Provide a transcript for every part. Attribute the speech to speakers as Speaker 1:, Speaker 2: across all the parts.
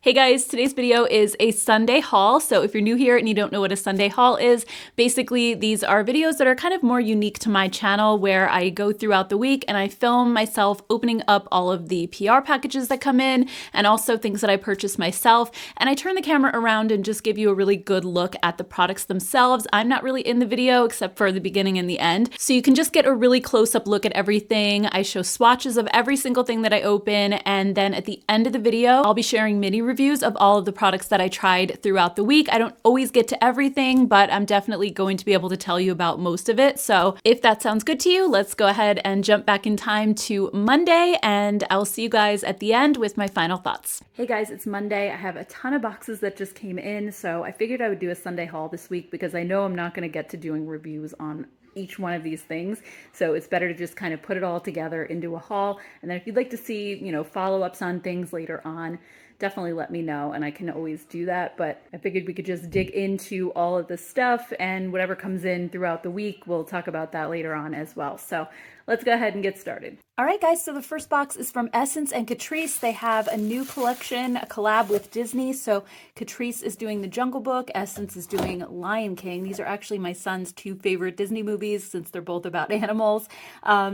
Speaker 1: Hey guys, today's video is a Sunday haul. So if you're new here and you don't know what a Sunday haul is, basically these are videos that are kind of more unique to my channel where I go throughout the week and I film myself opening up all of the PR packages that come in and also things that I purchase myself. And I turn the camera around and just give you a really good look at the products themselves. I'm not really in the video except for the beginning and the end. So you can just get a really close-up look at everything. I show swatches of every single thing that I open, and then at the end of the video, I'll be sharing mini reviews of all of the products that I tried throughout the week. I don't always get to everything, but I'm definitely going to be able to tell you about most of it. So if that sounds good to you, let's go ahead and jump back in time to Monday, and I'll see you guys at the end with my final thoughts. Hey guys, it's Monday. I have a ton of boxes that just came in, so I figured I would do a Sunday haul this week because I know I'm not going to get to doing reviews on each one of these things. So it's better to just kind of put it all together into a haul. And then if you'd like to see, follow-ups on things later on, definitely let me know and I can always do that. But I figured we could just dig into all of the stuff, and whatever comes in throughout the week, we'll talk about that later on as well. So let's go ahead and get started. All right, guys, so the first box is from Essence and Catrice. They have a new collection, a collab with Disney. So Catrice is doing The Jungle Book, Essence is doing Lion King. These are actually my son's two favorite Disney movies since they're both about animals.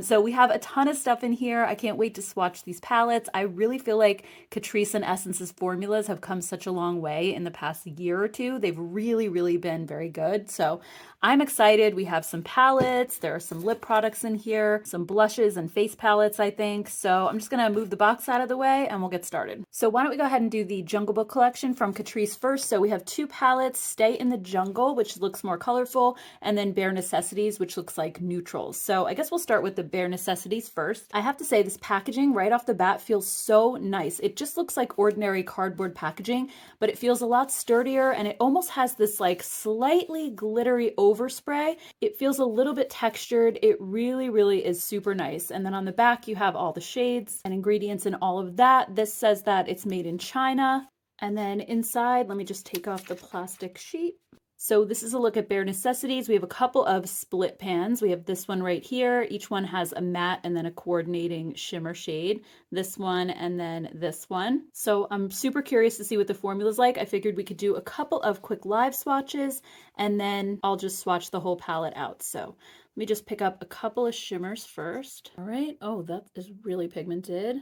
Speaker 1: So we have a ton of stuff in here. I can't wait to swatch these palettes. I really feel like Catrice and Essence's formulas have come such a long way in the past year or two. They've really, really been very good. So I'm excited. We have some palettes. There are some lip products in here, some blushes and face palettes, I think. So I'm just going to move the box out of the way and we'll get started. So why don't we go ahead and do the Jungle Book collection from Catrice first. So we have two palettes, Stay in the Jungle, which looks more colorful, and then Bare Necessities, which looks like neutrals. So I guess we'll start with the Bare Necessities first. I have to say this packaging right off the bat feels so nice. It just looks like ordinary cardboard packaging, but it feels a lot sturdier and it almost has this like slightly glittery overspray. It feels a little bit textured. It really, really is super nice. And then on the back, you have all the shades and ingredients and all of that. This says that it's made in China. And then inside, let me just take off the plastic sheet. So this is a look at Bare Necessities. We have a couple of split pans. We have this one right here. Each one has a matte and then a coordinating shimmer shade. This one and then this one. So I'm super curious to see what the formula is like. I figured we could do a couple of quick live swatches and then I'll just swatch the whole palette out. So let me just pick up a couple of shimmers first. All right. Oh, that is really pigmented.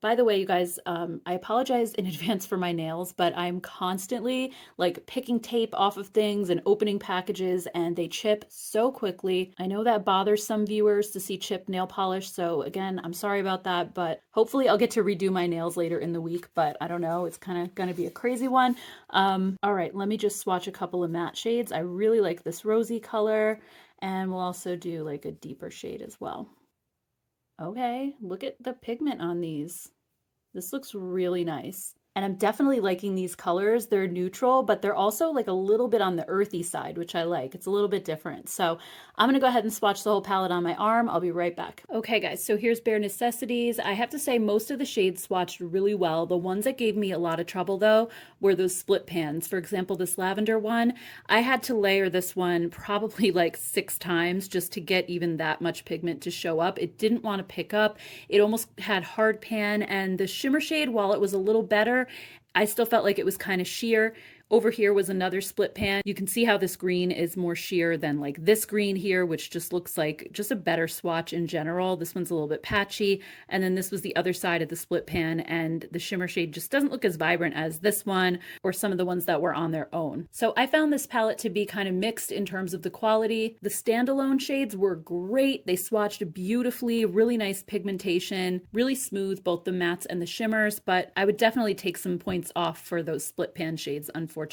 Speaker 1: By the way, you guys, I apologize in advance for my nails, but I'm constantly like picking tape off of things and opening packages and they chip so quickly. I know that bothers some viewers to see chipped nail polish. So again, I'm sorry about that, but hopefully I'll get to redo my nails later in the week, but I don't know. It's kind of going to be a crazy one. All right, let me just swatch a couple of matte shades. I really like this rosy color, and we'll also do like a deeper shade as well. Okay, look at the pigment on these. This looks really nice. And I'm definitely liking these colors. They're neutral, but they're also like a little bit on the earthy side, which I like. It's a little bit different. So I'm gonna go ahead and swatch the whole palette on my arm. I'll be right back. Okay guys, so here's Bare Necessities. I have to say most of the shades swatched really well. The ones that gave me a lot of trouble though were those split pans. For example, this lavender one, I had to layer this one probably like 6 times just to get even that much pigment to show up. It didn't want to pick up. It almost had hard pan, and the shimmer shade, while it was a little better, I still felt like it was kind of sheer. Over here was another split pan. You can see how this green is more sheer than like this green here, which just looks like just a better swatch in general. This one's a little bit patchy. And then this was the other side of the split pan, and the shimmer shade just doesn't look as vibrant as this one or some of the ones that were on their own. So I found this palette to be kind of mixed in terms of the quality. The standalone shades were great. They swatched beautifully, really nice pigmentation, really smooth, both the mattes and the shimmers, but I would definitely take some points off for those split pan shades, unfortunately.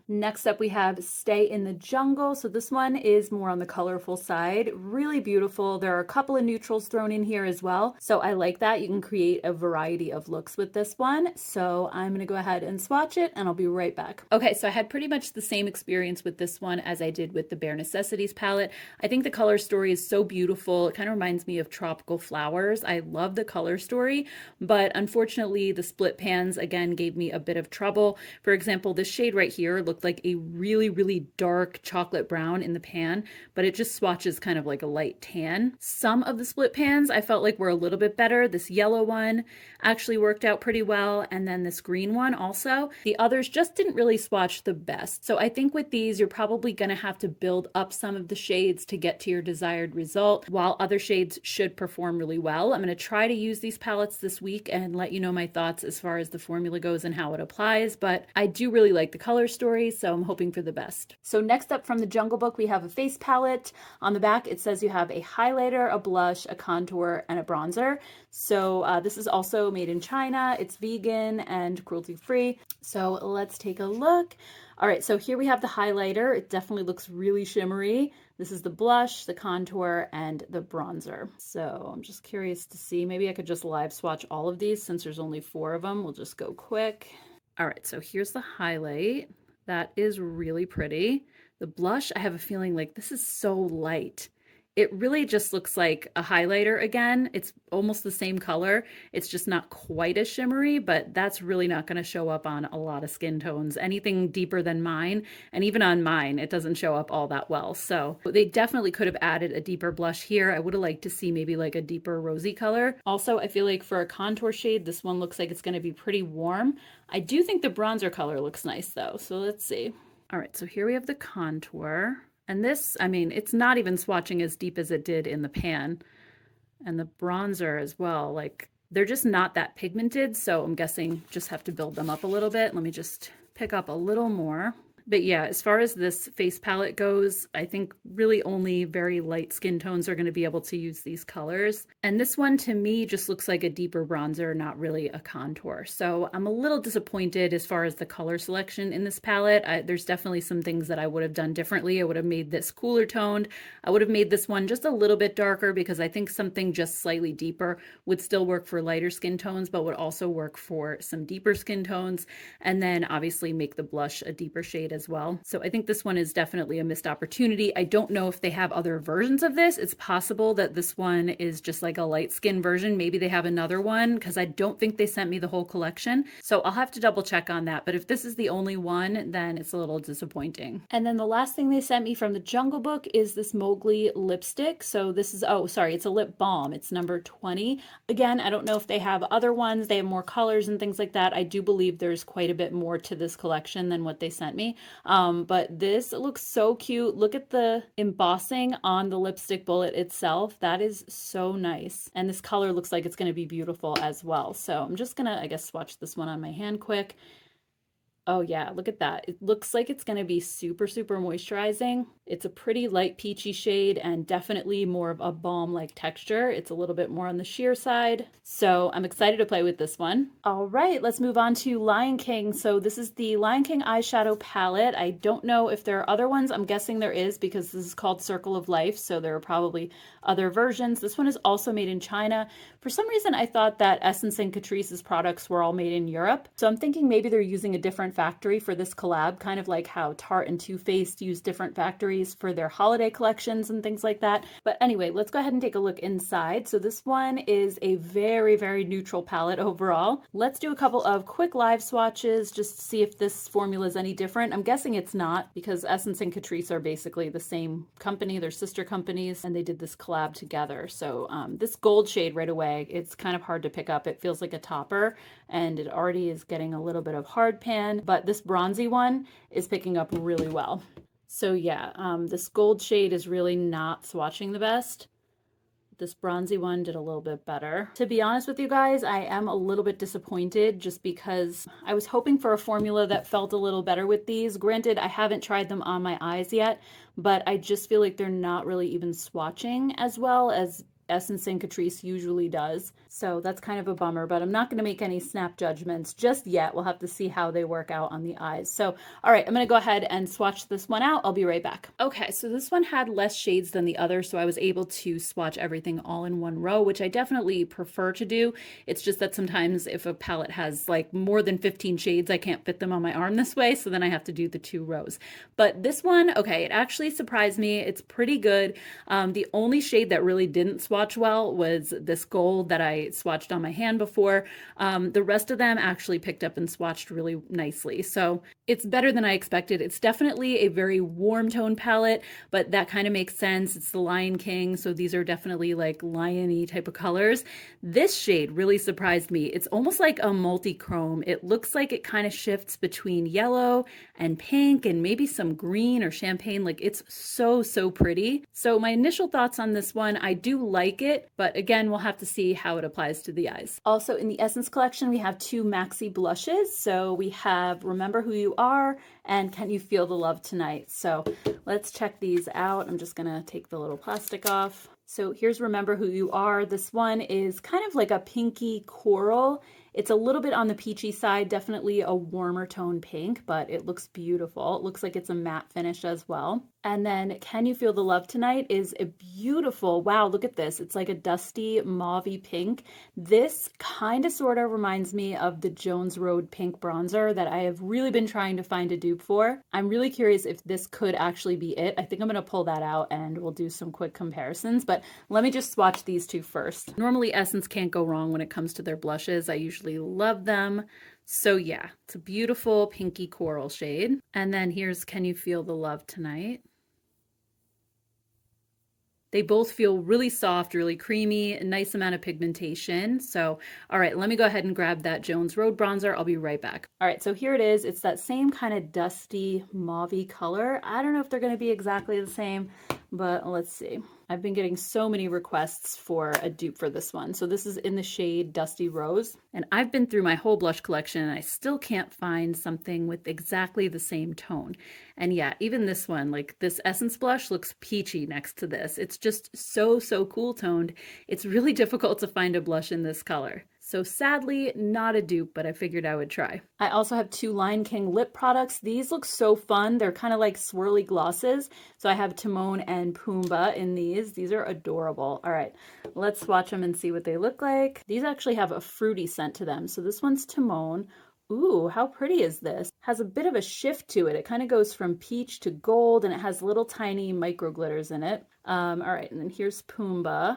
Speaker 1: Next up, we have Stay in the Jungle. So this one is more on the colorful side. Really beautiful. There are a couple of neutrals thrown in here as well. So I like that. You can create a variety of looks with this one. So I'm going to go ahead and swatch it and I'll be right back. Okay, so I had pretty much the same experience with this one as I did with the Bare Necessities palette. I think the color story is so beautiful. It kind of reminds me of tropical flowers. I love the color story, but unfortunately the split pans again gave me a bit of trouble. For example, this shade right here looked like a really, really dark chocolate brown in the pan, but it just swatches kind of like a light tan. Some of the split pans I felt like were a little bit better. This yellow one actually worked out pretty well, and then this green one also. The others just didn't really swatch the best. So I think with these, you're probably going to have to build up some of the shades to get to your desired result, while other shades should perform really well. I'm going to try to use these palettes this week and let you know my thoughts as far as the formula goes and how it applies, but I do really like the color story, so I'm hoping for the best. So next up from the Jungle Book, we have a face palette. On the back, it says you have a highlighter, a blush, a contour, and a bronzer. So this is also made in China. It's vegan and cruelty-free. So let's take a look. All right, so here we have the highlighter. It definitely looks really shimmery. This is the blush, the contour, and the bronzer. So I'm just curious to see, maybe I could just live swatch all of these since there's only 4 of them. We'll just go quick. All right, so here's the highlight. That is really pretty. The blush, I have a feeling like this is so light. It really just looks like a highlighter again. It's almost the same color. It's just not quite as shimmery, but that's really not going to show up on a lot of skin tones. Anything deeper than mine, and even on mine, it doesn't show up all that well. So they definitely could have added a deeper blush here. I would have liked to see maybe like a deeper rosy color. Also, I feel like for a contour shade, this one looks like it's going to be pretty warm. I do think the bronzer color looks nice though. So let's see. All right, so here we have the contour. And this, I mean, it's not even swatching as deep as it did in the pan. And the bronzer as well, like they're just not that pigmented. So I'm guessing just have to build them up a little bit. Let me just pick up a little more. But yeah, as far as this face palette goes, I think really only very light skin tones are going to be able to use these colors. And this one to me just looks like a deeper bronzer, not really a contour. So I'm a little disappointed as far as the color selection in this palette. There's definitely some things that I would have done differently. I would have made this cooler toned. I would have made this one just a little bit darker because I think something just slightly deeper would still work for lighter skin tones, but would also work for some deeper skin tones. And then obviously make the blush a deeper shade as well. So I think this one is definitely a missed opportunity. I don't know if they have other versions of this. It's possible that this one is just like a light skin version. Maybe they have another one because I don't think they sent me the whole collection. So I'll have to double check on that. But if this is the only one, then it's a little disappointing. And then the last thing they sent me from the Jungle Book is this Mowgli lipstick. So this is, oh, sorry, it's a lip balm. It's number 20. Again, I don't know if they have other ones. They have more colors and things like that. I do believe there's quite a bit more to this collection than what they sent me. But this looks so cute. Look at the embossing on the lipstick bullet itself. That is so nice. And this color looks like it's going to be beautiful as well. So I'm just going to, I guess, swatch this one on my hand quick. Oh yeah, look at that. It looks like it's going to be super, super moisturizing. It's a pretty light peachy shade and definitely more of a balm-like texture. It's a little bit more on the sheer side. So I'm excited to play with this one. All right, let's move on to Lion King. So this is the Lion King eyeshadow palette. I don't know if there are other ones. I'm guessing there is because this is called Circle of Life. So there are probably other versions. This one is also made in China. For some reason, I thought that Essence and Catrice's products were all made in Europe. So I'm thinking maybe they're using a different factory for this collab, kind of like how Tarte and Too Faced use different factories for their holiday collections and things like that. But anyway, let's go ahead and take a look inside. So this one is a very, very neutral palette overall. Let's do a couple of quick live swatches just to see if this formula is any different. I'm guessing it's not because Essence and Catrice are basically the same company. They're sister companies and they did this collab together. So this gold shade right away, it's kind of hard to pick up. It feels like a topper and it already is getting a little bit of hard pan, but this bronzy one is picking up really well. So yeah, this gold shade is really not swatching the best. This bronzy one did a little bit better. To be honest with you guys, I am a little bit disappointed just because I was hoping for a formula that felt a little better with these. Granted, I haven't tried them on my eyes yet, but I just feel like they're not really even swatching as well as Essence and Catrice usually does. So that's kind of a bummer, but I'm not going to make any snap judgments just yet. We'll have to see how they work out on the eyes. So, all right, I'm going to go ahead and swatch this one out. I'll be right back. Okay, so this one had less shades than the other, so I was able to swatch everything all in one row, which I definitely prefer to do. It's just that sometimes if a palette has like more than 15 shades, I can't fit them on my arm this way, so then I have to do the 2 rows. But this one, okay, it actually surprised me. It's pretty good. The only shade that really didn't swatch swatch well was this gold that I swatched on my hand before. The rest of them actually picked up and swatched really nicely. So it's better than I expected. It's definitely a very warm tone palette, but that kind of makes sense. It's the Lion King, so these are definitely like lion-y type of colors. This shade really surprised me. It's almost like a multi-chrome. It looks like it kind of shifts between yellow and pink and maybe some green or champagne. Like, it's so pretty. So my initial thoughts on this one, I do like it, but again, we'll have to see how it applies to the eyes. Also in the Essence collection, we have two maxi blushes. So we have Remember Who You Are and Can You Feel the Love Tonight. So let's check these out. I'm just gonna take the little plastic off. So here's Remember Who You Are. This one is kind of like a pinky coral. It's a little bit on the peachy side, definitely a warmer tone pink, but it looks beautiful. It looks like it's a matte finish as well. And then Can You Feel the Love Tonight is a beautiful, wow, look at this. It's like a dusty mauvey pink. This kind of sort of reminds me of the Jones Road pink bronzer that I have really been trying to find a dupe for. I'm really curious if this could actually be it. I think I'm gonna pull that out and we'll do some quick comparisons, but let me just swatch these two first. Normally Essence can't go wrong when it comes to their blushes. I usually love them. So yeah, it's a beautiful pinky coral shade. And then here's Can You Feel the Love Tonight. They both feel really soft, really creamy, a nice amount of pigmentation. So, all right, let me go ahead and grab that Jones Road bronzer. I'll be right back. All right, so here it is. It's that same kind of dusty mauvey color. I don't know if they're gonna be exactly the same, but let's see. I've been getting so many requests for a dupe for this one. So this is in the shade Dusty Rose. And I've been through my whole blush collection and I still can't find something with exactly the same tone. And yeah, even this one, like this Essence blush looks peachy next to this. It's just so cool toned. It's really difficult to find a blush in this color. So sadly, not a dupe, but I figured I would try. I also have two Lion King lip products. These look so fun. They're kind of like swirly glosses. So I have Timon and Pumbaa in these. These are adorable. All right, let's swatch them and see what they look like. These actually have a fruity scent to them. So this one's Timon. Ooh, how pretty is this? Has a bit of a shift to it. It kind of goes from peach to gold and it has little tiny micro glitters in it. All right, and then here's Pumbaa.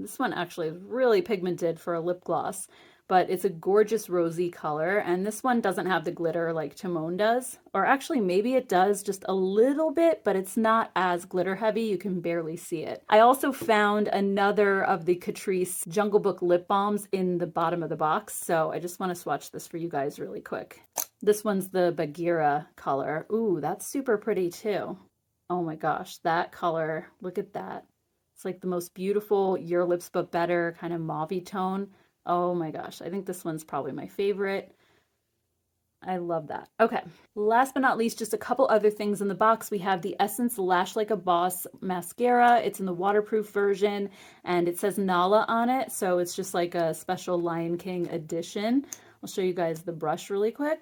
Speaker 1: This one actually is really pigmented for a lip gloss, but it's a gorgeous rosy color. And this one doesn't have the glitter like Timon does, or actually maybe it does just a little bit, but it's not as glitter heavy. You can barely see it. I also found another of the Catrice Jungle Book lip balms in the bottom of the box. So I just want to swatch this for you guys really quick. This one's the Bagheera color. Ooh, that's super pretty too. Oh my gosh, that color, look at that. It's like the most beautiful Your Lips But Better kind of mauvey tone. Oh my gosh, I think this one's probably my favorite. I love that. Okay, last but not least, just a couple other things in the box. We have the Essence Lash Like a Boss mascara. It's in the waterproof version and it says Nala on it. So it's just like a special Lion King edition. I'll show you guys the brush really quick.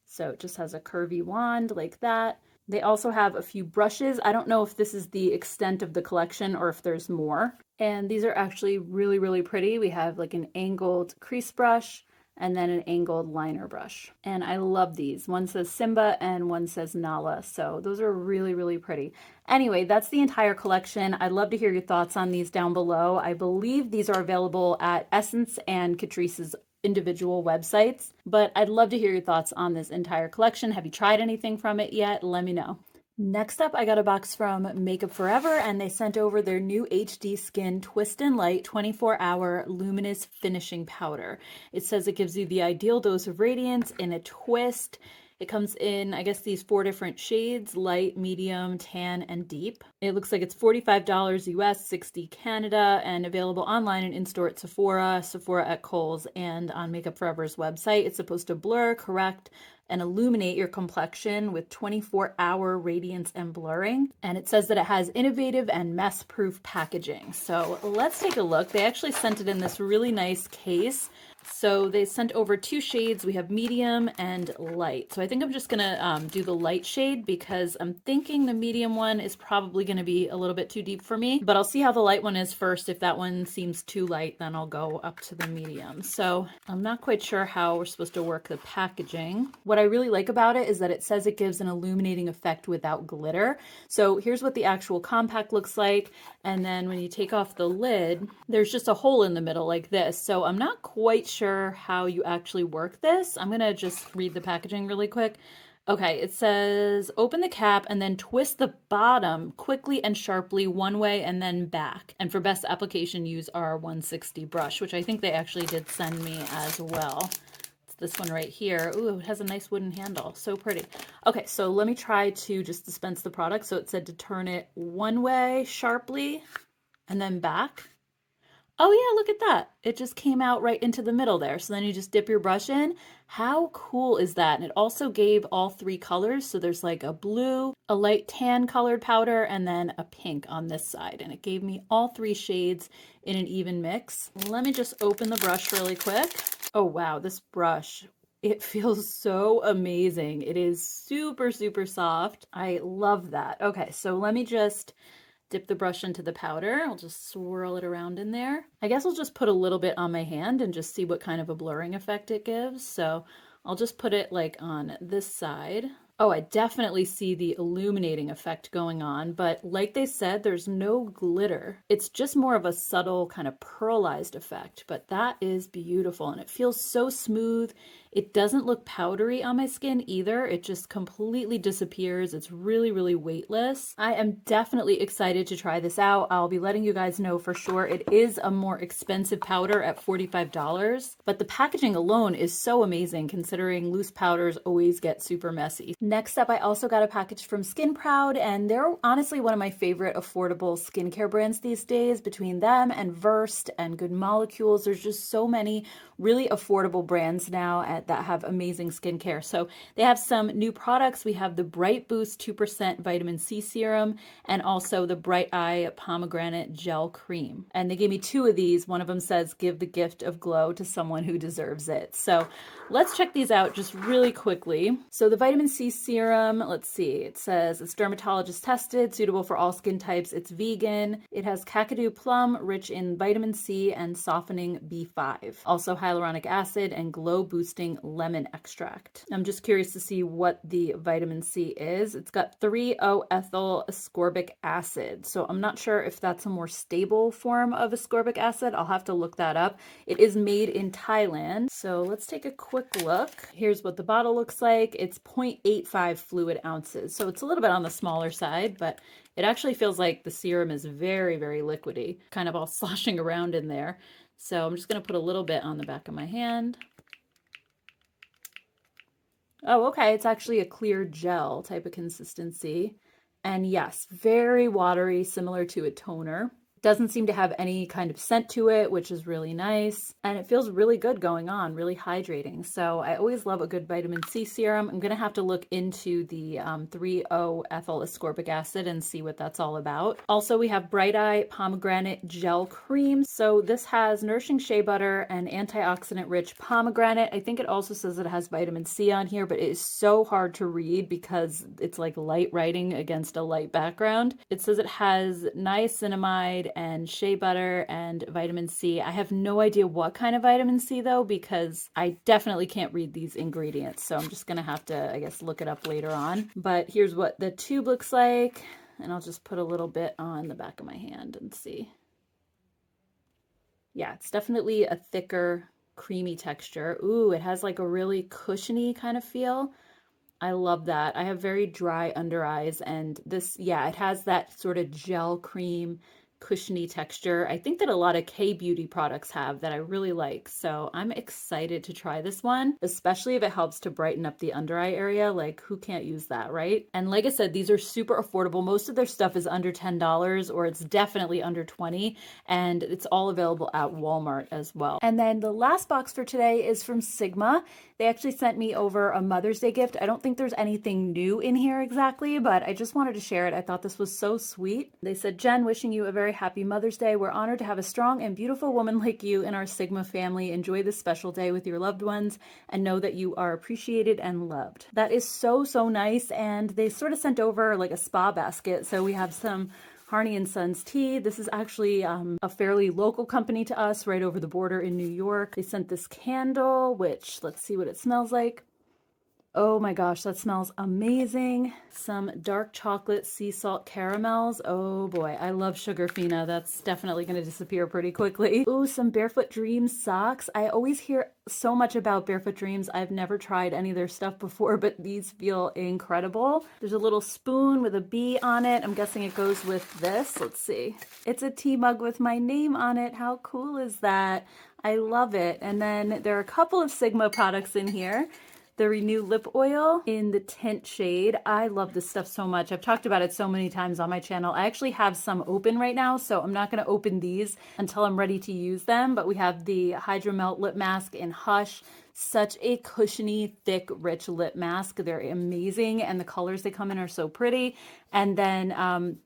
Speaker 1: So it just has a curvy wand like that. They also have a few brushes. I don't know if this is the extent of the collection or if there's more. And these are actually really pretty. We have like an angled crease brush and then an angled liner brush. And I love these. One says Simba and one says Nala. So those are really pretty. Anyway, that's the entire collection. I'd love to hear your thoughts on these down below. I believe these are available at Essence and Catrice's individual websites, but I'd love to hear your thoughts on this entire collection. Have you tried anything from it yet? Let me know. Next up, I got a box from Makeup Forever and they sent over their new HD Skin Twist and Light 24-hour luminous finishing powder. It says it gives you the ideal dose of radiance in a twist. It comes in, I guess, these 4 different shades: light, medium, tan, and deep. It looks like it's $45 US, $60 Canada, and available online and in-store at Sephora, Sephora at Kohl's, and on Makeup Forever's website. It's supposed to blur, correct, and illuminate your complexion with 24-hour radiance and blurring. And it says that it has innovative and mess-proof packaging. So let's take a look. They actually sent it in this really nice case. So they sent over 2 shades. We have medium and light. So I think I'm just gonna do the light shade because I'm thinking the medium one is probably gonna be a little bit too deep for me, but I'll see how the light one is first. If that one seems too light, then I'll go up to the medium. So I'm not quite sure how we're supposed to work the packaging. What I really like about it is that it says it gives an illuminating effect without glitter. So here's what the actual compact looks like. And then when you take off the lid, there's just a hole in the middle like this. So I'm not quite sure how you actually work this. I'm gonna just read the packaging really quick. Okay, it says open the cap and then twist the bottom quickly and sharply one way and then back. And for best application, use our 160 brush, which I think they actually did send me as well. It's this one right here. Ooh, it has a nice wooden handle. So pretty. Okay, so let me try to just dispense the product. So it said to turn it one way sharply and then back. Oh yeah, look at that. It just came out right into the middle there. So then you just dip your brush in. How cool is that? And it also gave all 3 colors. So there's like a blue, a light tan colored powder, and then a pink on this side. And it gave me all 3 shades in an even mix. Let me just open the brush really quick. Oh wow, this brush, it feels so amazing. It is super, super soft. I love that. Okay, so let me just dip the brush into the powder. I'll just swirl it around in there. I guess I'll just put a little bit on my hand and just see what kind of a blurring effect it gives. So I'll just put it like on this side. Oh, I definitely see the illuminating effect going on, but like they said, there's no glitter. It's just more of a subtle kind of pearlized effect, but that is beautiful and it feels so smooth. It doesn't look powdery on my skin either. It just completely disappears. It's really, really weightless. I am definitely excited to try this out. I'll be letting you guys know for sure. It is a more expensive powder at $45, but the packaging alone is so amazing considering loose powders always get super messy. Next up, I also got a package from Skin Proud, and they're honestly one of my favorite affordable skincare brands these days. Between them and Versed and Good Molecules, there's just so many really affordable brands now that have amazing skincare. So they have some new products. We have the Bright Boost 2% Vitamin C Serum and also the Bright Eye Pomegranate Gel Cream. And they gave me 2 of these. One of them says, give the gift of glow to someone who deserves it. So let's check these out just really quickly. So the Vitamin C Serum, let's see, it says it's dermatologist tested, suitable for all skin types. It's vegan. It has Kakadu plum, rich in vitamin C and softening B5. Also hyaluronic acid and glow boosting lemon extract. I'm just curious to see what the vitamin C is. It's got 3-O-ethyl ascorbic acid. So I'm not sure if that's a more stable form of ascorbic acid. I'll have to look that up. It is made in Thailand. So let's take a quick look. Here's what the bottle looks like. It's 0.85 fluid ounces. So it's a little bit on the smaller side, but it actually feels like the serum is very, very liquidy, kind of all sloshing around in there. So I'm just going to put a little bit on the back of my hand. Oh, okay. It's actually a clear gel type of consistency. And yes, very watery, similar to a toner. Doesn't seem to have any kind of scent to it, which is really nice. And it feels really good going on, really hydrating. So I always love a good vitamin C serum. I'm going to have to look into the 3-O-ethyl ascorbic acid and see what that's all about. Also, we have Bright Eye Pomegranate Gel Cream. So this has nourishing shea butter and antioxidant-rich pomegranate. I think it also says it has vitamin C on here, but it is so hard to read because it's like light writing against a light background. It says it has niacinamide and shea butter and vitamin C. I have no idea what kind of vitamin C though, because I definitely can't read these ingredients. So I'm just gonna have to, I guess, look it up later on. But here's what the tube looks like. And I'll just put a little bit on the back of my hand and see. Yeah, it's definitely a thicker, creamy texture. Ooh, it has like a really cushiony kind of feel. I love that. I have very dry under eyes, and this, yeah, it has that sort of gel cream cushiony texture. I think that a lot of K-beauty products have that I really like. So I'm excited to try this one, especially if it helps to brighten up the under eye area. Like, who can't use that, right? And like I said, these are super affordable. Most of their stuff is under $10 or it's definitely under $20, and it's all available at Walmart as well. And then the last box for today is from Sigma. They actually sent me over a Mother's Day gift. I don't think there's anything new in here exactly, but I just wanted to share it. I thought this was so sweet. They said, Jen, wishing you a very happy Mother's Day. We're honored to have a strong and beautiful woman like you in our Sigma family. Enjoy this special day with your loved ones and know that you are appreciated and loved. That is so, so nice. And they sort of sent over like a spa basket. So we have some Harney and Sons tea. This is actually a fairly local company to us right over the border in New York. They sent this candle, which let's see what it smells like. Oh my gosh, that smells amazing. Some dark chocolate sea salt caramels. Oh boy, I love Sugarfina. That's definitely going to disappear pretty quickly. Ooh, some Barefoot Dreams socks. I always hear so much about Barefoot Dreams. I've never tried any of their stuff before, but these feel incredible. There's a little spoon with a bee on it. I'm guessing it goes with this. Let's see. It's a tea mug with my name on it. How cool is that? I love it. And then there are a couple of Sigma products in here. The Renew Lip Oil in the tint shade. I love this stuff so much. I've talked about it so many times on my channel. I actually have some open right now, so I'm not going to open these until I'm ready to use them. But we have the Hydro Melt Lip Mask in Hush. Such a cushiony, thick, rich lip mask. They're amazing, and the colors they come in are so pretty. And then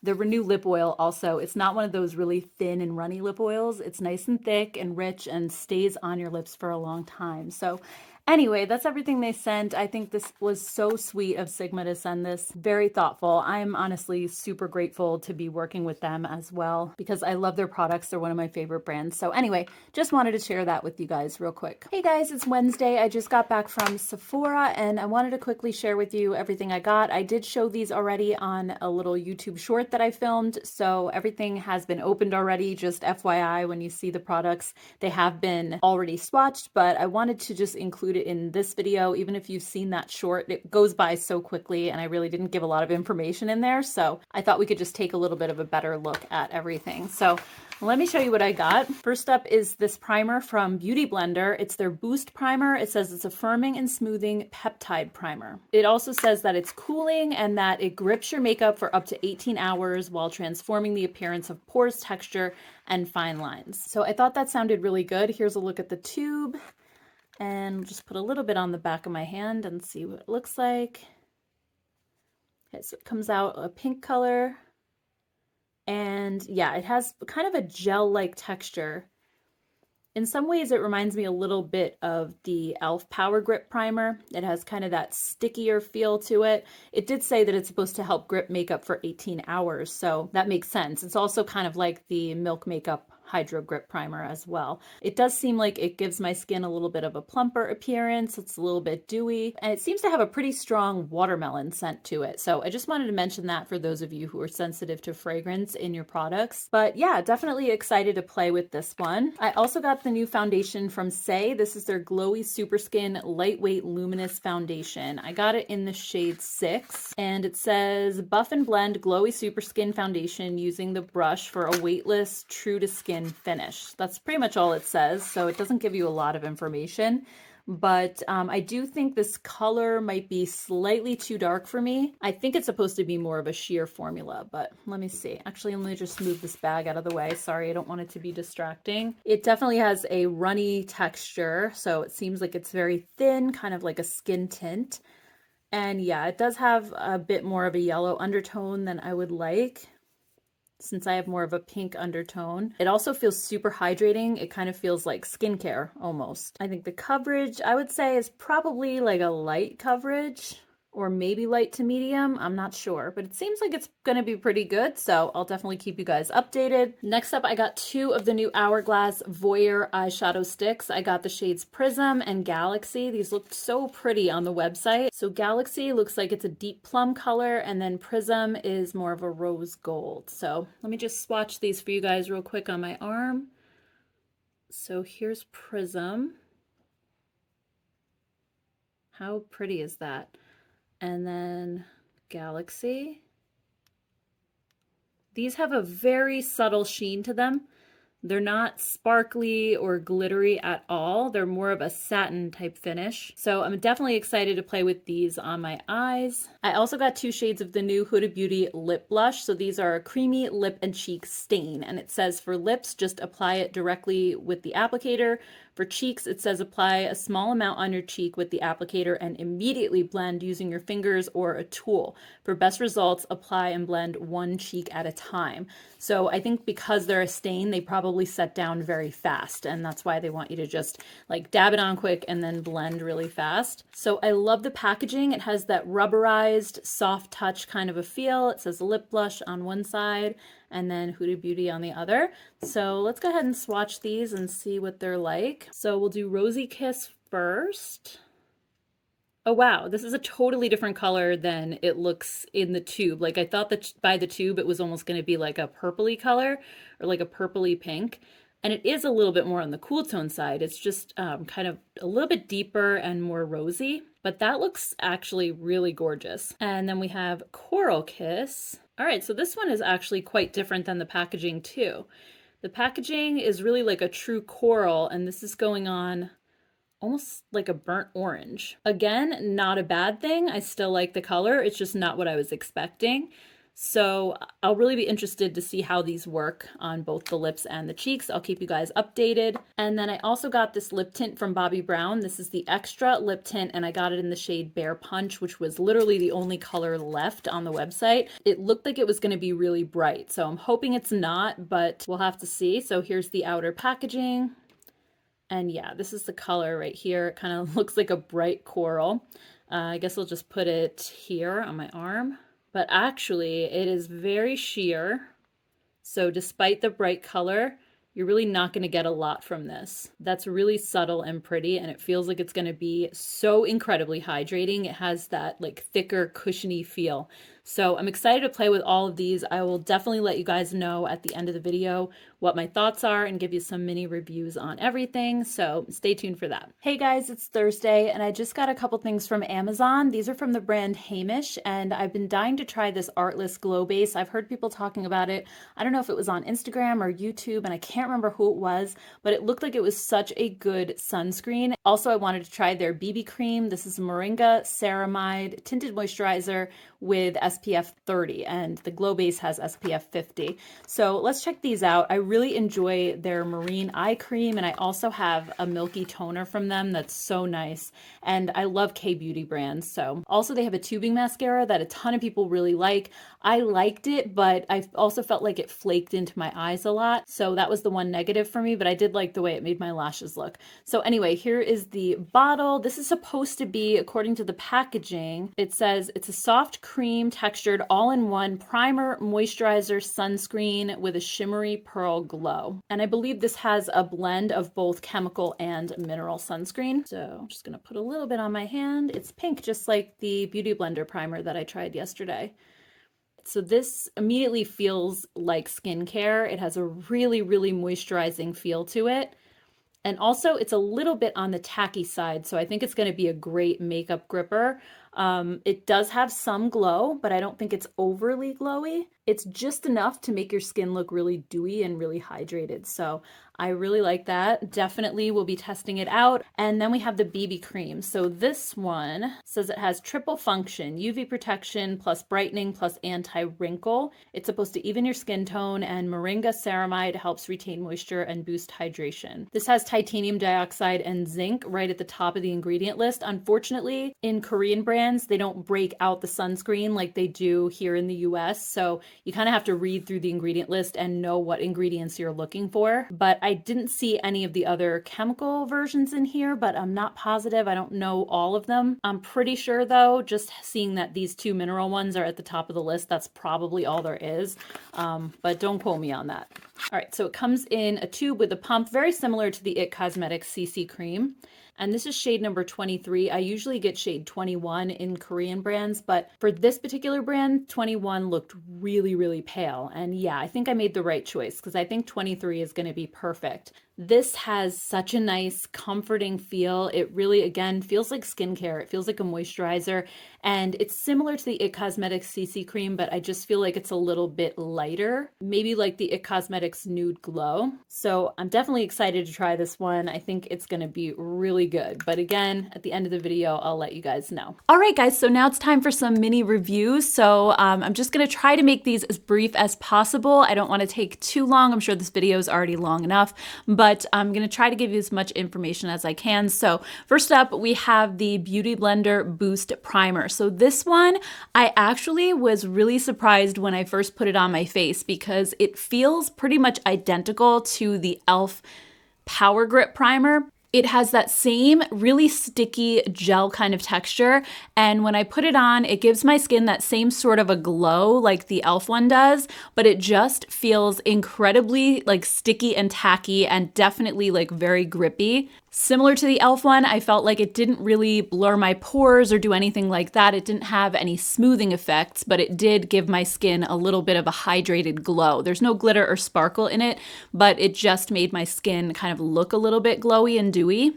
Speaker 1: the Renew Lip Oil also, it's not one of those really thin and runny lip oils. It's nice and thick and rich and stays on your lips for a long time. So anyway, that's everything they sent. I think this was so sweet of Sigma to send this. Very thoughtful. I'm honestly super grateful to be working with them as well because I love their products. They're one of my favorite brands. So anyway, just wanted to share that with you guys real quick. Hey guys, it's Wednesday. I just got back from Sephora and I wanted to quickly share with you everything I got. I did show these already on a little YouTube short that I filmed. So everything has been opened already. Just FYI, when you see the products, they have been already swatched, but I wanted to just include it in this video. Even if you've seen that short, it goes by so quickly and I really didn't give a lot of information in there. So I thought we could just take a little bit of a better look at everything. So let me show you what I got. First up is this primer from Beauty Blender. It's their Boost Primer. It says it's a firming and smoothing peptide primer. It also says that it's cooling and that it grips your makeup for up to 18 hours while transforming the appearance of pores, texture, and fine lines. So I thought that sounded really good. Here's a look at the tube. And just put a little bit on the back of my hand and see what it looks like. Okay, so it comes out a pink color. And yeah, it has kind of a gel-like texture. In some ways, it reminds me a little bit of the e.l.f. Power Grip Primer. It has kind of that stickier feel to it. It did say that it's supposed to help grip makeup for 18 hours, so that makes sense. It's also kind of like the Milk Makeup Hydro Grip Primer as well. It does seem like it gives my skin a little bit of a plumper appearance. It's a little bit dewy, and it seems to have a pretty strong watermelon scent to it. So I just wanted to mention that for those of you who are sensitive to fragrance in your products. But yeah, definitely excited to play with this one. I also got the new foundation from Say. This is their Glowy Super Skin Lightweight Luminous Foundation. I got it in the shade 6, and it says Buff and Blend Glowy Super Skin Foundation using the brush for a weightless, true to skin finish. That's pretty much all it says, so it doesn't give you a lot of information. But I do think this color might be slightly too dark for me. I think it's supposed to be more of a sheer formula, but let me see. Actually, let me just move this bag out of the way. Sorry, I don't want it to be distracting. It definitely has a runny texture, so it seems like it's very thin, kind of like a skin tint. And yeah, it does have a bit more of a yellow undertone than I would like, since I have more of a pink undertone. It also feels super hydrating. It kind of feels like skincare almost. I think the coverage, I would say, is probably like a light coverage, or maybe light to medium. I'm not sure, but it seems like it's gonna be pretty good, so I'll definitely keep you guys updated. Next up, I got 2 of the new Hourglass Voyeur eyeshadow sticks. I got the shades Prism and Galaxy. These looked so pretty on the website. So Galaxy looks like it's a deep plum color, and then Prism is more of a rose gold. So let me just swatch these for you guys real quick on my arm. So here's Prism. How pretty is that? And then Galaxy. These have a very subtle sheen to them. They're not sparkly or glittery at all. They're more of a satin type finish. So I'm definitely excited to play with these on my eyes. I also got 2 shades of the new Huda Beauty lip blush. So these are a creamy lip and cheek stain. And it says for lips, just apply it directly with the applicator. For cheeks, it says apply a small amount on your cheek with the applicator and immediately blend using your fingers or a tool. For best results, apply and blend one cheek at a time. So I think because they're a stain, they probably set down very fast, and that's why they want you to just like dab it on quick and then blend really fast. So I love the packaging. It has that rubberized, soft touch kind of a feel. It says lip blush on one side and then Huda Beauty on the other. So let's go ahead and swatch these and see what they're like. So we'll do Rosy Kiss first. Oh wow, this is a totally different color than it looks in the tube. Like I thought that by the tube it was almost going to be like a purpley color or like a purpley pink. And it is a little bit more on the cool tone side. It's just kind of a little bit deeper and more rosy, but that looks actually really gorgeous. And then we have Coral Kiss. All right, so this one is actually quite different than the packaging too. The packaging is really like a true coral, and this is going on almost like a burnt orange. Again, not a bad thing. I still like the color. It's just not what I was expecting. So I'll really be interested to see how these work on both the lips and the cheeks. I'll keep you guys updated. And then I also got this lip tint from Bobbi Brown. This is the Extra Lip Tint, and I got it in the shade Bear Punch, which was literally the only color left on the website. It looked like it was going to be really bright, so I'm hoping it's not, but we'll have to see. So here's the outer packaging. And yeah, this is the color right here. It kind of looks like a bright coral. I guess I'll just put it here on my arm. But actually, it is very sheer. So despite the bright color, you're really not going to get a lot from this. That's really subtle and pretty, and it feels like it's going to be so incredibly hydrating. It has that like thicker, cushiony feel. So I'm excited to play with all of these. I will definitely let you guys know at the end of the video what my thoughts are and give you some mini reviews on everything. So stay tuned for that. Hey guys, it's Thursday and I just got a couple things from Amazon. These are from the brand Heimish, and I've been dying to try this Artless Glow Base. I've heard people talking about it. I don't know if it was on Instagram or YouTube, and I can't remember who it was, but it looked like it was such a good sunscreen. Also, I wanted to try their BB cream. This is Moringa Ceramide Tinted Moisturizer with SPF 30, and the Glow Base has SPF 50. So let's check these out. I really enjoy their Marine Eye Cream, and I also have a milky toner from them that's so nice, and I love K-Beauty brands. So also they have a tubing mascara that a ton of people really like. I liked it, but I also felt like it flaked into my eyes a lot, so that was the one negative for me, but I did like the way it made my lashes look. So anyway, here is the bottle. This is supposed to be, according to the packaging, it says it's a soft cream textured all-in-one primer, moisturizer, sunscreen with a shimmery pearl glow. And I believe this has a blend of both chemical and mineral sunscreen. So I'm just gonna put a little bit on my hand. It's pink, just like the Beauty Blender primer that I tried yesterday. So this immediately feels like skincare. It has a really, really moisturizing feel to it. And also it's a little bit on the tacky side, so I think it's going to be a great makeup gripper. It does have some glow, but I don't think it's overly glowy. It's just enough to make your skin look really dewy and really hydrated. So I really like that. Definitely will be testing it out. And then we have the BB cream. So this one says it has triple function, UV protection plus brightening plus anti-wrinkle. It's supposed to even your skin tone, and Moringa Ceramide helps retain moisture and boost hydration. This has titanium dioxide and zinc right at the top of the ingredient list. Unfortunately, in Korean brands, they don't break out the sunscreen like they do here in the US. So you kind of have to read through the ingredient list and know what ingredients you're looking for. But I didn't see any of the other chemical versions in here, but I'm not positive. I don't know all of them. I'm pretty sure though, just seeing that these two mineral ones are at the top of the list, that's probably all there is. But don't quote me on that. All right, so it comes in a tube with a pump, very similar to the IT Cosmetics CC cream. And this is shade number 23. I usually get shade 21 in Korean brands, but for this particular brand, 21 looked really, really pale. And yeah, I think I made the right choice because I think 23 is going to be perfect. This has such a nice, comforting feel. It really, again, feels like skincare. It feels like a moisturizer, and it's similar to the IT Cosmetics CC cream, but I just feel like it's a little bit lighter, maybe like the IT Cosmetics Nude Glow. So I'm definitely excited to try this one. I think it's going to be really good. But again, at the end of the video, I'll let you guys know. All right, guys, so now it's time for some mini reviews. So I'm just going to try to make these as brief as possible. I don't want to take too long. I'm sure this video is already long enough, but but I'm going to try to give you as much information as I can. So first up, we have the Beauty Blender Boost Primer. So this one, I actually was really surprised when I first put it on my face because it feels pretty much identical to the e.l.f. Power Grip Primer. It has that same really sticky gel kind of texture, and when I put it on, it gives my skin that same sort of a glow like the e.l.f. one does, but it just feels incredibly like sticky and tacky and definitely like very grippy. Similar to the e.l.f. one, I felt like it didn't really blur my pores or do anything like that. It didn't have any smoothing effects, but it did give my skin a little bit of a hydrated glow. There's no glitter or sparkle in it, but it just made my skin kind of look a little bit glowy and dewy.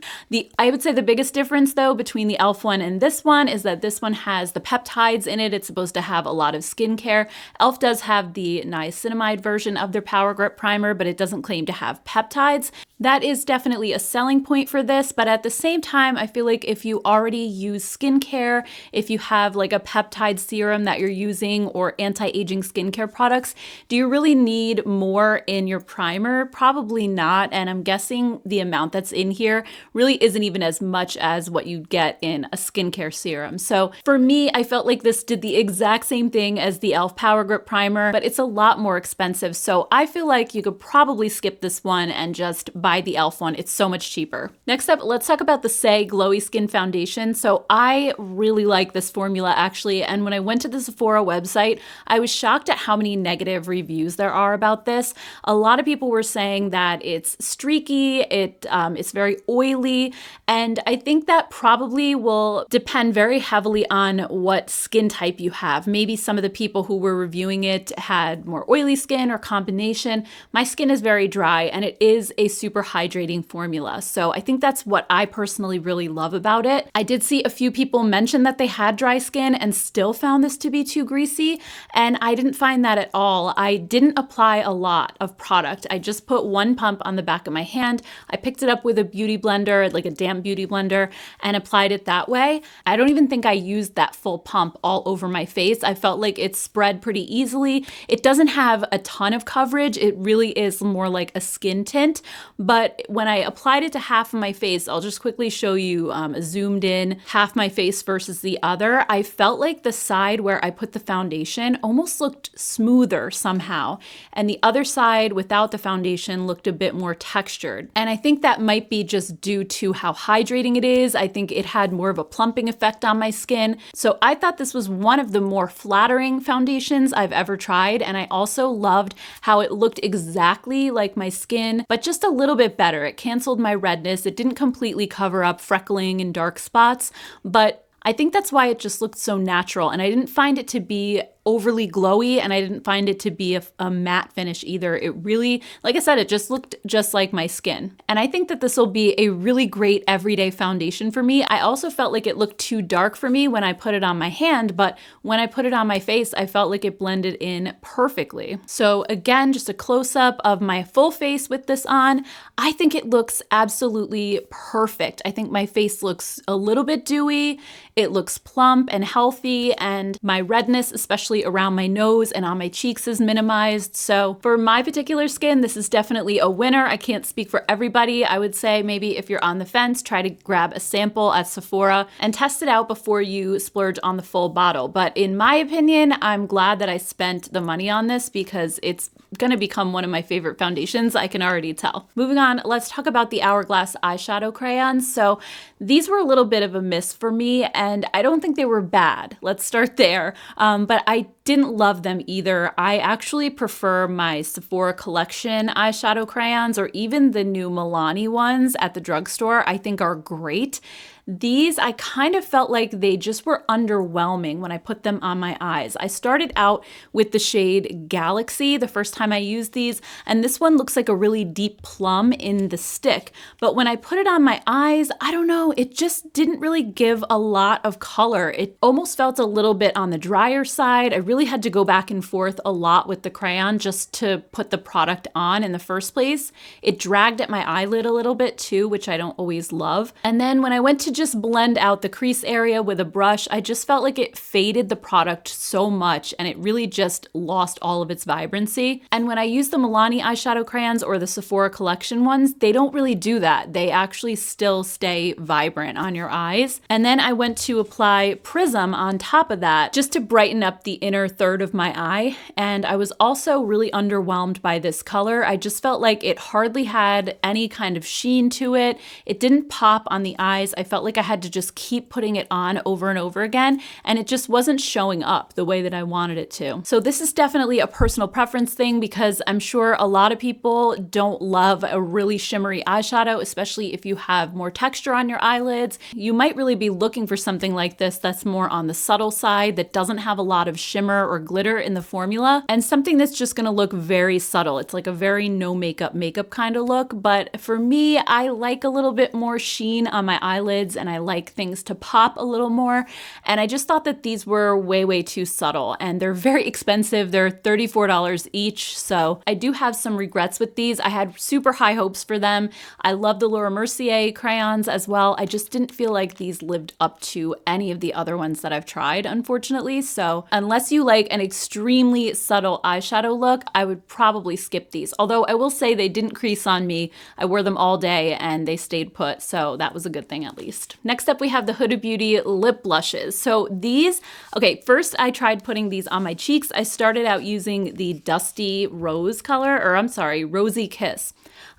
Speaker 1: I would say the biggest difference though between the e.l.f. one and this one is that this one has the peptides in it. It's supposed to have a lot of skincare. e.l.f. does have the niacinamide version of their Power Grip Primer, but it doesn't claim to have peptides. That is definitely a selling point for this, but at the same time, I feel like if you already use skincare, if you have like a peptide serum that you're using or anti-aging skincare products, do you really need more in your primer? Probably not, and I'm guessing the amount that's in here really isn't even as much as what you get in a skincare serum. So for me, I felt like this did the exact same thing as the e.l.f. Power Grip Primer, but it's a lot more expensive. So I feel like you could probably skip this one and just buy the e.l.f. one. It's so much cheaper. Next up, let's talk about the Saie Glowy Skin Foundation. So I really like this formula actually, and when I went to the Sephora website, I was shocked at how many negative reviews there are about this. A lot of people were saying that it's streaky, it's very oily, and I think that probably will depend very heavily on what skin type you have. Maybe some of the people who were reviewing it had more oily skin or combination. My skin is very dry, and it is a super hydrating formula. So I think that's what I personally really love about it. I did see a few people mention that they had dry skin and still found this to be too greasy, and I didn't find that at all. I didn't apply a lot of product. I just put one pump on the back of my hand. I picked it up with a beauty blender, like a damp beauty blender, and applied it that way. I don't even think I used that full pump all over my face. I felt like it spread pretty easily. It doesn't have a ton of coverage. It really is more like a skin tint, but when I applied it to half of my face, I'll just quickly show you zoomed in half my face versus the other. I felt like the side where I put the foundation almost looked smoother somehow, and the other side without the foundation looked a bit more textured. And I think that might be just due to how hydrating it is. I think it had more of a plumping effect on my skin. So I thought this was one of the more flattering foundations I've ever tried, and I also loved how it looked exactly like my skin, but just a little bit better. It canceled my redness. It didn't completely cover up freckling and dark spots, but I think that's why it just looked so natural, and I didn't find it to be overly glowy, and I didn't find it to be a matte finish either. It really, like I said, it just looked just like my skin. And I think that this will be a really great everyday foundation for me. I also felt like it looked too dark for me when I put it on my hand, but when I put it on my face, I felt like it blended in perfectly. So again, just a close-up of my full face with this on. I think it looks absolutely perfect. I think my face looks a little bit dewy. It looks plump and healthy, and my redness, especially around my nose and on my cheeks, is minimized. So for my particular skin, this is definitely a winner. I can't speak for everybody. I would say maybe if you're on the fence, try to grab a sample at Sephora and test it out before you splurge on the full bottle. But in my opinion, I'm glad that I spent the money on this because it's gonna become one of my favorite foundations. I can already tell. Moving on, let's talk about the Hourglass eyeshadow crayons. So these were a little bit of a miss for me, and I don't think they were bad. Let's start there. But I didn't love them either. I actually prefer my Sephora collection eyeshadow crayons, or even the new Milani ones at the drugstore. I think are great. These, I kind of felt like they just were underwhelming when I put them on my eyes. I started out with the shade Galaxy the first time I used these, and this one looks like a really deep plum in the stick. But when I put it on my eyes, I don't know, it just didn't really give a lot of color. It almost felt a little bit on the drier side. I really had to go back and forth a lot with the crayon just to put the product on in the first place. It dragged at my eyelid a little bit too, which I don't always love. And then when I went to just blend out the crease area with a brush, I just felt like it faded the product so much and it really just lost all of its vibrancy. And when I use the Milani eyeshadow crayons or the Sephora collection ones, they don't really do that. They actually still stay vibrant on your eyes. And then I went to apply Prism on top of that just to brighten up the inner third of my eye. And I was also really underwhelmed by this color. I just felt like it hardly had any kind of sheen to it. It didn't pop on the eyes. I felt like I had to just keep putting it on over and over again, and it just wasn't showing up the way that I wanted it to. So this is definitely a personal preference thing because I'm sure a lot of people don't love a really shimmery eyeshadow, especially if you have more texture on your eyelids. You might really be looking for something like this that's more on the subtle side, that doesn't have a lot of shimmer or glitter in the formula, and something that's just gonna look very subtle. It's like a very no makeup kind of look, but for me, I like a little bit more sheen on my eyelids and I like things to pop a little more, and I just thought that these were way too subtle, and they're very expensive. They're $34 each, so I do have some regrets with these. I had super high hopes for them. I love the Laura Mercier crayons as well. I just didn't feel like these lived up to any of the other ones that I've tried, unfortunately. So unless you like an extremely subtle eyeshadow look, I would probably skip these. Although I will say they didn't crease on me. I wore them all day and they stayed put, so that was a good thing at least. Next up, we have the Huda Beauty lip blushes. So these, okay, first I tried putting these on my cheeks. I started out using the Dusty Rose color, or I'm sorry, Rosy Kiss.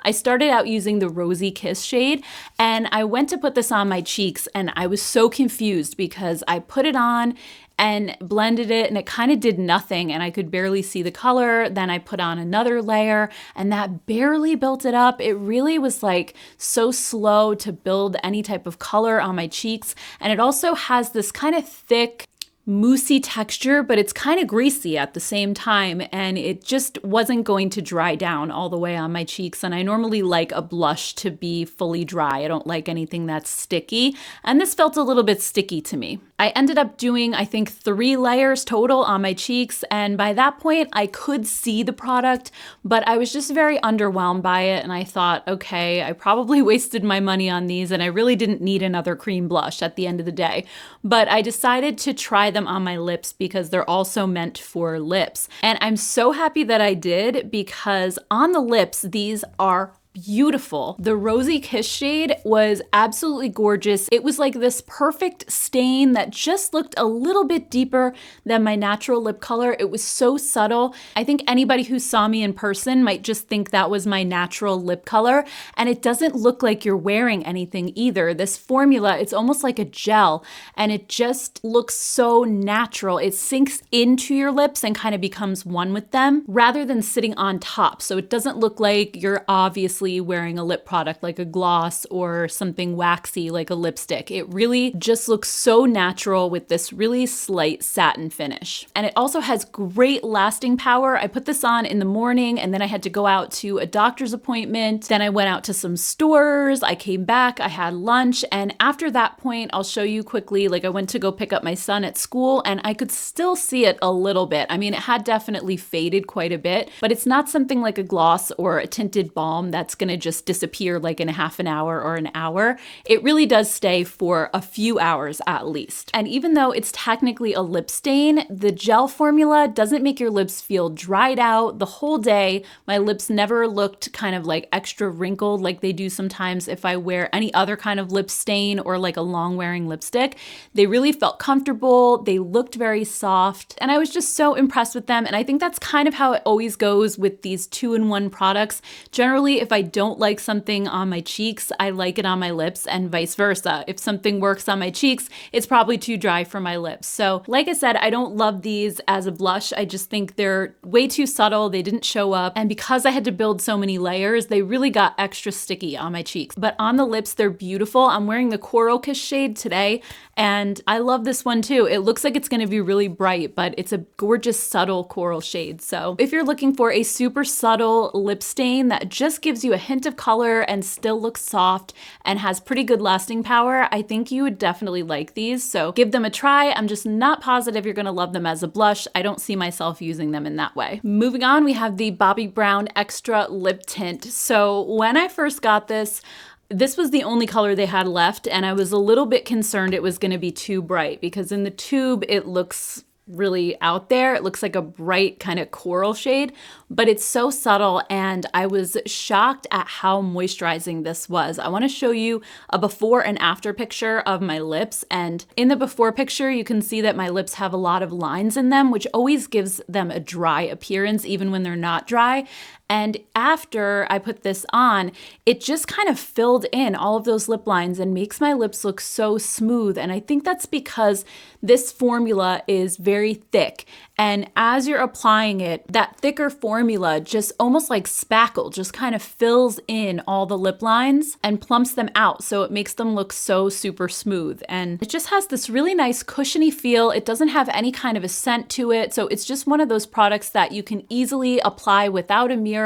Speaker 1: I started out using the Rosy Kiss shade, and I went to put this on my cheeks and I was so confused because I put it on and blended it and it kind of did nothing and I could barely see the color. Then I put on another layer and that barely built it up. It really was like so slow to build any type of color on my cheeks. And it also has this kind of thick, moussey texture, but it's kind of greasy at the same time, and it just wasn't going to dry down all the way on my cheeks. And I normally like a blush to be fully dry. I don't like anything that's sticky, and this felt a little bit sticky to me. I ended up doing, I think, 3 layers total on my cheeks, and by that point I could see the product, but I was just very underwhelmed by it, and I thought, okay, I probably wasted my money on these and I really didn't need another cream blush at the end of the day. But I decided to try them on my lips because they're also meant for lips. And I'm so happy that I did, because on the lips, these are beautiful. The Rosy Kiss shade was absolutely gorgeous. It was like this perfect stain that just looked a little bit deeper than my natural lip color. It was so subtle. I think anybody who saw me in person might just think that was my natural lip color, and it doesn't look like you're wearing anything either. This formula, it's almost like a gel, and it just looks so natural. It sinks into your lips and kind of becomes one with them rather than sitting on top. So it doesn't look like you're obviously wearing a lip product like a gloss or something waxy like a lipstick. It really just looks so natural with this really slight satin finish. And it also has great lasting power. I put this on in the morning and then I had to go out to a doctor's appointment. Then I went out to some stores. I came back, I had lunch. And after that point, I'll show you quickly, like I went to go pick up my son at school and I could still see it a little bit. I mean, it had definitely faded quite a bit, but it's not something like a gloss or a tinted balm that's gonna just disappear like in a half an hour or an hour. It really does stay for a few hours at least. And even though it's technically a lip stain, the gel formula doesn't make your lips feel dried out the whole day. My lips never looked kind of like extra wrinkled like they do sometimes if I wear any other kind of lip stain or like a long wearing lipstick. They really felt comfortable. They looked very soft, and I was just so impressed with them. And I think that's kind of how it always goes with these 2-in-1 products. Generally, if I don't like something on my cheeks, I like it on my lips, and vice versa. If something works on my cheeks, it's probably too dry for my lips. So like I said, I don't love these as a blush. I just think they're way too subtle. They didn't show up. And because I had to build so many layers, they really got extra sticky on my cheeks. But on the lips, they're beautiful. I'm wearing the Coral Kiss shade today, and I love this one too. It looks like it's gonna be really bright, but it's a gorgeous, subtle coral shade. So if you're looking for a super subtle lip stain that just gives you a hint of color and still looks soft and has pretty good lasting power, I think you would definitely like these. So give them a try. I'm just not positive you're gonna love them as a blush. I don't see myself using them in that way. Moving on, we have the Bobbi Brown Extra Lip Tint. So when I first got this, This was the only color they had left, and I was a little bit concerned it was going to be too bright because in the tube it looks really out there. It looks like a bright kind of coral shade, but it's so subtle, and I was shocked at how moisturizing this was. I want to show you a before and after picture of my lips, and in the before picture you can see that my lips have a lot of lines in them, which always gives them a dry appearance even when they're not dry. And after I put this on, it just kind of filled in all of those lip lines and makes my lips look so smooth. And I think that's because this formula is very thick. And as you're applying it, that thicker formula just almost like spackle, just kind of fills in all the lip lines and plumps them out. So it makes them look so super smooth. And it just has this really nice cushiony feel. It doesn't have any kind of a scent to it. So it's just one of those products that you can easily apply without a mirror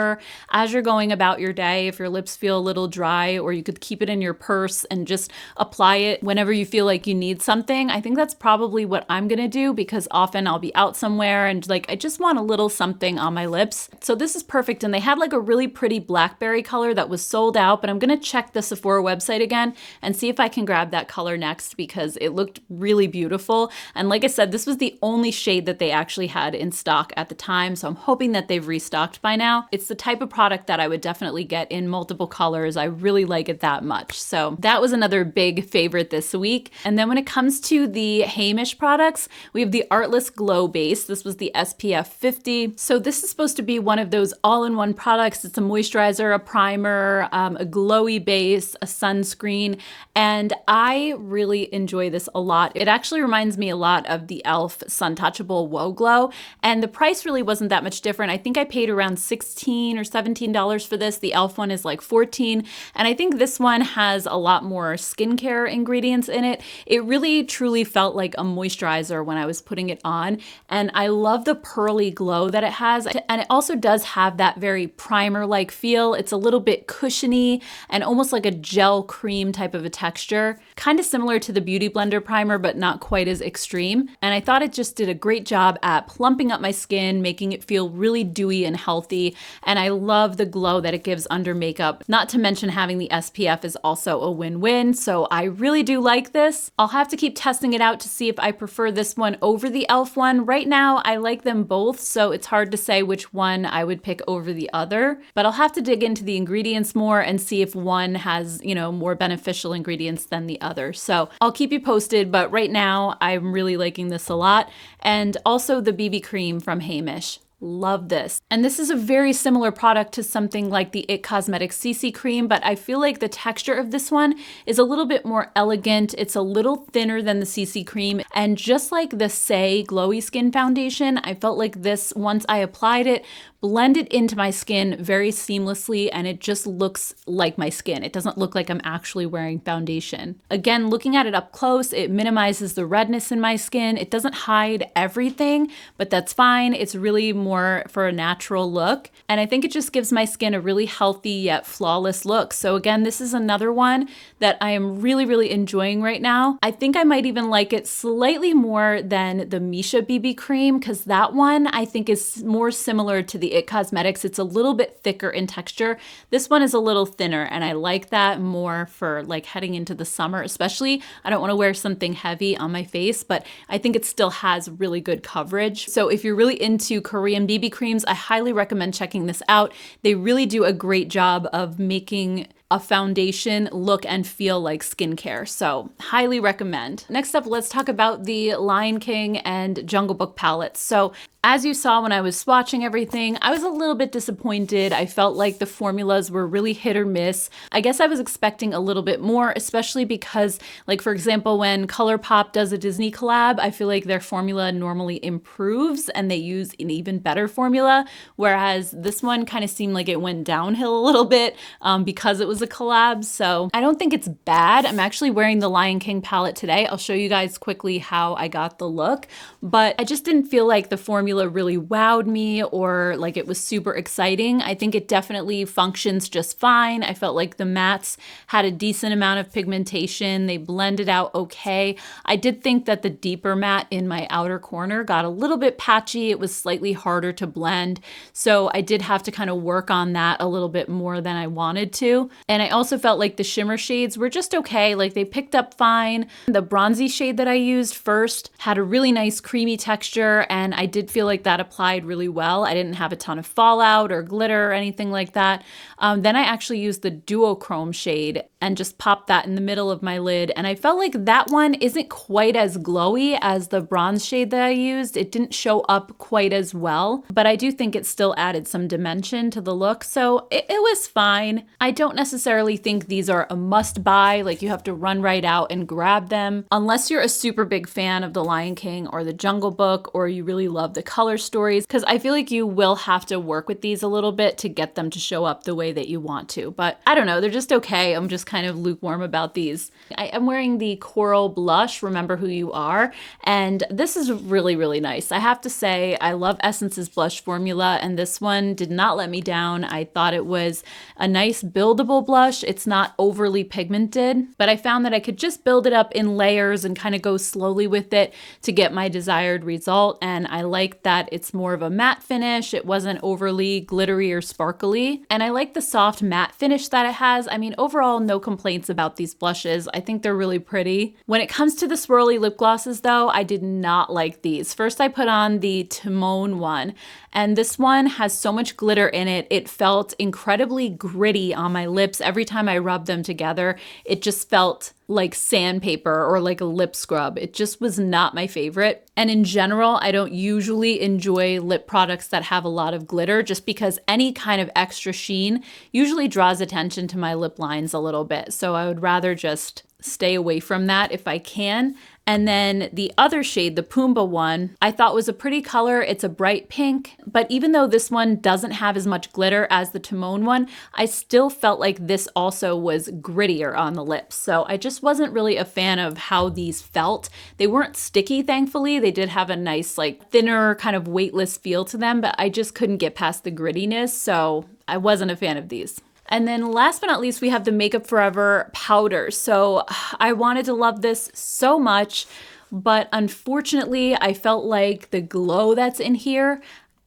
Speaker 1: as you're going about your day. If your lips feel a little dry, or you could keep it in your purse and just apply it whenever you feel like you need something. I think that's probably what I'm gonna do, because often I'll be out somewhere and like I just want a little something on my lips. So this is perfect. And they had like a really pretty blackberry color that was sold out, but I'm gonna check the Sephora website again and see if I can grab that color next, because it looked really beautiful. And like I said, this was the only shade that they actually had in stock at the time, so I'm hoping that they've restocked by now. It's the type of product that I would definitely get in multiple colors. I really like it that much. So that was another big favorite this week. And then when it comes to the Heimish products, we have the Artless Glow Base. This was the SPF 50. So this is supposed to be one of those all-in-one products. It's a moisturizer, a primer, a glowy base, a sunscreen, and I really enjoy this a lot. It actually reminds me a lot of the e.l.f. Sun Touchable Whoa Glow, and the price really wasn't that much different. I think I paid around $16 or $17 for this. The e.l.f. one is like $14, and I think this one has a lot more skincare ingredients in it. It really truly felt like a moisturizer when I was putting it on, and I love the pearly glow that it has. And it also does have that very primer-like feel. It's a little bit cushiony and almost like a gel cream type of a texture. Kind of similar to the Beauty Blender primer, but not quite as extreme. And I thought it just did a great job at plumping up my skin, making it feel really dewy and healthy. And I love the glow that it gives under makeup. Not to mention having the SPF is also a win-win. So I really do like this. I'll have to keep testing it out to see if I prefer this one over the e.l.f. one. Right now, I like them both, so it's hard to say which one I would pick over the other, but I'll have to dig into the ingredients more and see if one has, you know, more beneficial ingredients than the other. So I'll keep you posted, but right now I'm really liking this a lot. And also the BB cream from Heimish. Love this. And this is a very similar product to something like the IT Cosmetics CC cream, but I feel like the texture of this one is a little bit more elegant. It's a little thinner than the CC cream. And just like the Say Glowy Skin Foundation, I felt like this, once I applied it, blended into my skin very seamlessly, and it just looks like my skin. It doesn't look like I'm actually wearing foundation. Again, looking at it up close, it minimizes the redness in my skin. It doesn't hide everything, but that's fine. It's really more for a natural look. And I think it just gives my skin a really healthy yet flawless look. So again, this is another one that I am really, really enjoying right now. I think I might even like it slightly more than the Misha BB cream, because that one I think is more similar to the IT Cosmetics. It's a little bit thicker in texture. This one is a little thinner, and I like that more for like heading into the summer, especially. I don't want to wear something heavy on my face, but I think it still has really good coverage. So if you're really into Korean BB creams, I highly recommend checking this out. They really do a great job of making a foundation look and feel like skincare. So highly recommend. Next up, let's talk about the Lion King and Jungle Book palettes. So as you saw when I was swatching everything, I was a little bit disappointed. I felt like the formulas were really hit or miss. I guess I was expecting a little bit more, especially because, like, for example, when ColourPop does a Disney collab, I feel like their formula normally improves and they use an even better formula, whereas this one kind of seemed like it went downhill a little bit because it was a collab. So I don't think it's bad. I'm actually wearing the Lion King palette today. I'll show you guys quickly how I got the look, but I just didn't feel like the formula really wowed me or like it was super exciting. I think it definitely functions just fine. I felt like the mattes had a decent amount of pigmentation. They blended out okay. I did think that the deeper matte in my outer corner got a little bit patchy. It was slightly harder to blend. So I did have to kind of work on that a little bit more than I wanted to. And I also felt like the shimmer shades were just okay. Like they picked up fine. The bronzy shade that I used first had a really nice creamy texture, and I did feel like that applied really well. I didn't have a ton of fallout or glitter or anything like that. Then I actually used the duochrome shade and just popped that in the middle of my lid. And I felt like that one isn't quite as glowy as the bronze shade that I used. It didn't show up quite as well, but I do think it still added some dimension to the look. So it was fine. I don't necessarily think these are a must buy. Like you have to run right out and grab them unless you're a super big fan of The Lion King or The Jungle Book, or you really love the color stories, because I feel like you will have to work with these a little bit to get them to show up the way that you want to. But I don't know, they're just okay. I'm just kind of lukewarm about these. I am wearing the Coral Blush, Remember Who You Are, and this is really, really nice. I have to say, I love Essence's blush formula, and this one did not let me down. I thought it was a nice buildable blush. It's not overly pigmented, but I found that I could just build it up in layers and kind of go slowly with it to get my desired result. And I like that it's more of a matte finish. It wasn't overly glittery or sparkly. And I like the soft matte finish that it has. I mean, overall, no complaints about these blushes. I think they're really pretty. When it comes to the swirly lip glosses though, I did not like these. First, I put on the Timon one, and this one has so much glitter in it. It felt incredibly gritty on my lips. Every time I rubbed them together, it just felt like sandpaper or like a lip scrub. It just was not my favorite. And in general, I don't usually enjoy lip products that have a lot of glitter, just because any kind of extra sheen usually draws attention to my lip lines a little bit. So I would rather just stay away from that if I can. And then the other shade, the Pumbaa one, I thought was a pretty color. It's a bright pink, but even though this one doesn't have as much glitter as the Timon one, I still felt like this also was grittier on the lips. So I just wasn't really a fan of how these felt. They weren't sticky, thankfully. They did have a nice, like, thinner kind of weightless feel to them, but I just couldn't get past the grittiness. So I wasn't a fan of these. And then last but not least, we have the Makeup Forever powder. So I wanted to love this so much, but unfortunately, I felt like the glow that's in here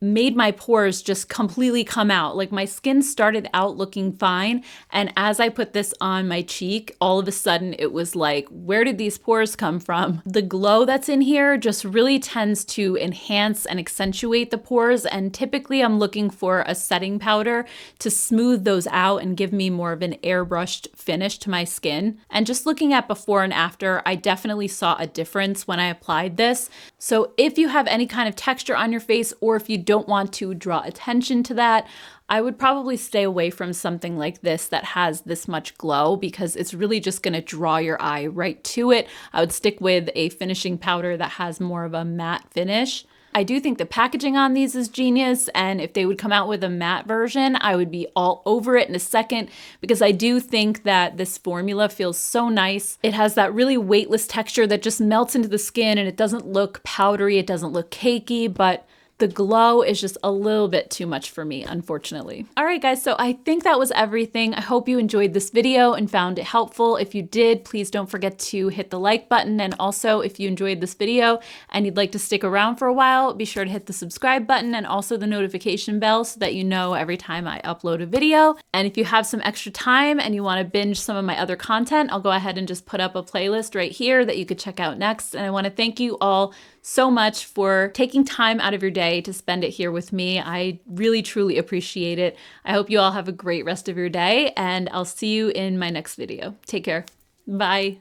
Speaker 1: made my pores just completely come out. Like my skin started out looking fine, and as I put this on my cheek, all of a sudden it was like, where did these pores come from? The glow that's in here just really tends to enhance and accentuate the pores, and typically I'm looking for a setting powder to smooth those out and give me more of an airbrushed finish to my skin. And just looking at before and after, I definitely saw a difference when I applied this. So if you have any kind of texture on your face, or if you don't want to draw attention to that, I would probably stay away from something like this that has this much glow, because it's really just going to draw your eye right to it. I would stick with a finishing powder that has more of a matte finish. I do think the packaging on these is genius, and if they would come out with a matte version, I would be all over it in a second, because I do think that this formula feels so nice. It has that really weightless texture that just melts into the skin, and it doesn't look powdery, it doesn't look cakey, but the glow is just a little bit too much for me, unfortunately. All right, guys, so I think that was everything. I hope you enjoyed this video and found it helpful. If you did, please don't forget to hit the like button. And also, if you enjoyed this video and you'd like to stick around for a while, be sure to hit the subscribe button and also the notification bell so that you know every time I upload a video. And if you have some extra time and you want to binge some of my other content, I'll go ahead and just put up a playlist right here that you could check out next. And I want to thank you all so much for taking time out of your day to spend it here with me. I really, truly appreciate it. I hope you all have a great rest of your day, and I'll see you in my next video. Take care. Bye.